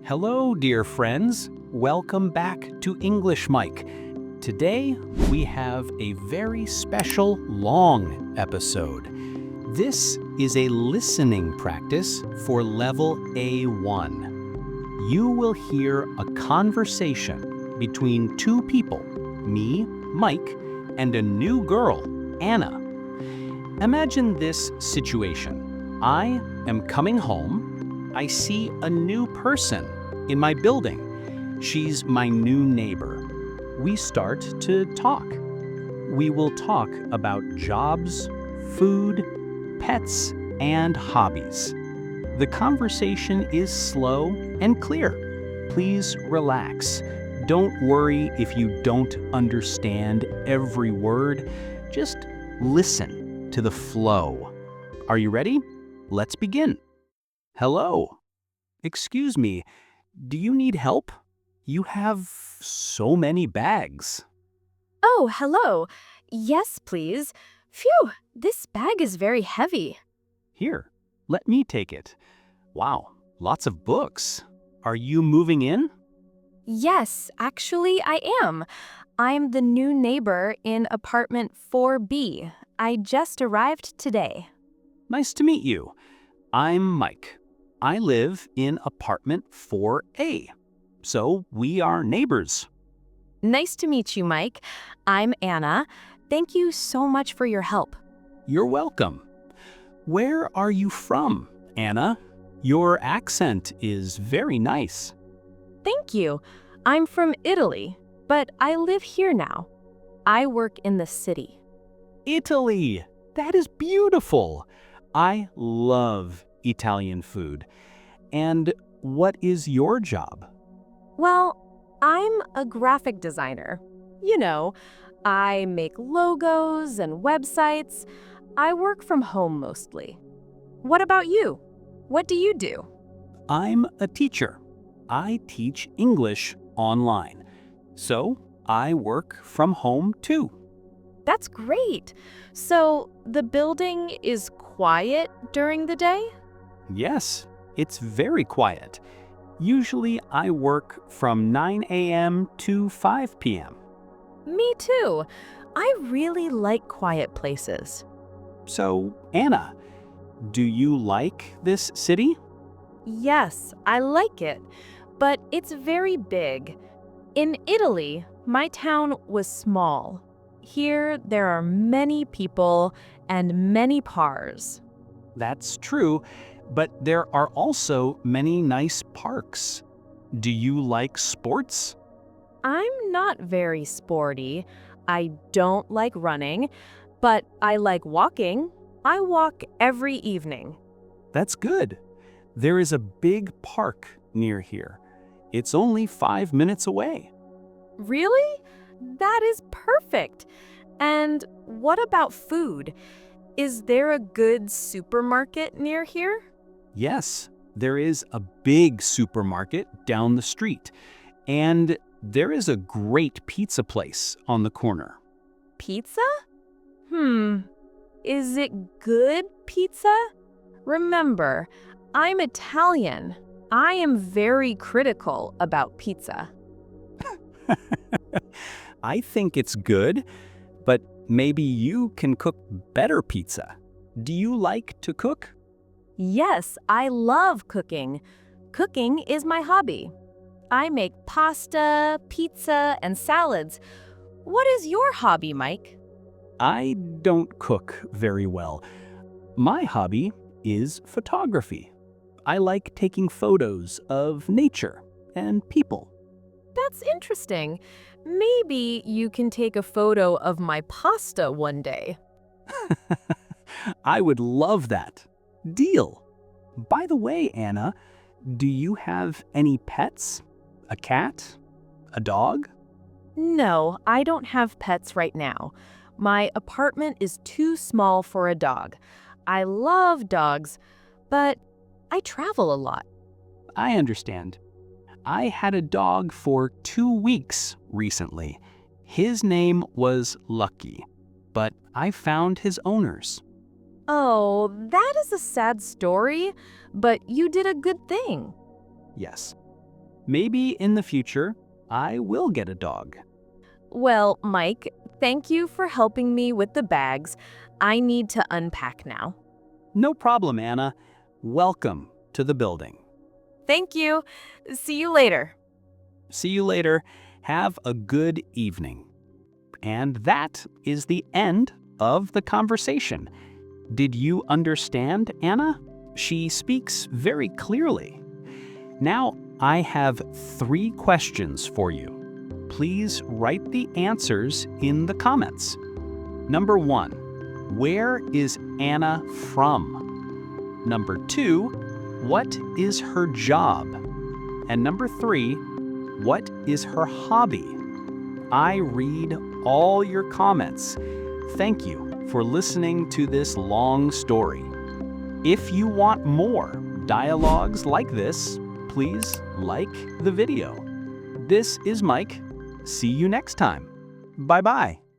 Hello, dear friends. Welcome back to English Mike. Today, we have a very special long episode. This is a listening practice for level A1. You will hear a conversation between two people, me, Mike, and a new girl, Anna. Imagine this situation. I am coming home. I see a new person in my building. She's my new neighbor. We start to talk. We will talk about jobs, food, pets, and hobbies. The conversation is slow and clear. Please relax. Don't worry if you don't understand every word. Just listen to the flow. Are you ready? Let's begin. Hello. Excuse me, do you need help? You have so many bags. Oh, hello. Yes, please. Phew, this bag is very heavy. Here, let me take it. Wow, lots of books. Are you moving in? Yes, actually, I am. I'm the new neighbor in apartment 4B. I just arrived today. Nice to meet you. I'm Mike. I live in apartment 4A. So we are neighbors. Nice to meet you, Mike. I'm Anna. Thank you so much for your help. You're welcome. Where are you from, Anna? Your accent is very nice. Thank you. I'm from Italy, but I live here now. I work in the city. Italy! That is beautiful. I love Italian food. And what is your job? Well, I'm a graphic designer. You know, I make logos and websites. I work from home mostly. What about you? What do you do? I'm a teacher. I teach English online. So I work from home too. That's great. So the building is quiet during the day? Yes, it's very quiet. Usually I work from 9 a.m. to 5 p.m. Me too. I really like quiet places. So, Anna, do you like this city? Yes, I like it, but it's very big. In Italy, my town was small. Here, there are many people and many cars. That's true, but there are also many nice parks. Do you like sports? I'm not very sporty. I don't like running, but I like walking. I walk every evening. That's good. There is a big park near here. It's only 5 minutes away. Really? That is perfect. And what about food? Is there a good supermarket near here? Yes, there is a big supermarket down the street, and there is a great pizza place on the corner. Pizza? Is it good pizza? Remember, I'm Italian. I am very critical about pizza. I think it's good, but maybe you can cook better pizza. Do you like to cook? Yes, I love cooking. Cooking is my hobby. I make pasta, pizza, and salads. What is your hobby, Mike? I don't cook very well. My hobby is photography. I like taking photos of nature and people. That's interesting. Maybe you can take a photo of my pasta one day. I would love that. Deal. By the way, Anna, do you have any pets? A cat? A dog? No, I don't have pets right now. My apartment is too small for a dog. I love dogs, but I travel a lot. I understand. I had a dog for 2 weeks recently. His name was Lucky, but I found his owners. Oh, that is a sad story, but you did a good thing. Yes, Maybe in the future, I will get a dog. Well, Mike, thank you for helping me with the bags. I need to unpack now. No problem, Anna. Welcome to the building. Thank you. See you later. See you later. Have a good evening. And that is the end of the conversation. Did you understand Anna? She speaks very clearly. Now, I have 3 questions for you. Please write the answers in the comments. Number 1, where is Anna from? Number 2, what is her job? And number 3, what is her hobby? I read all your comments. Thank you for listening to this long story. If you want more dialogues like this, please like the video. This is Mike. See you next time. Bye-bye.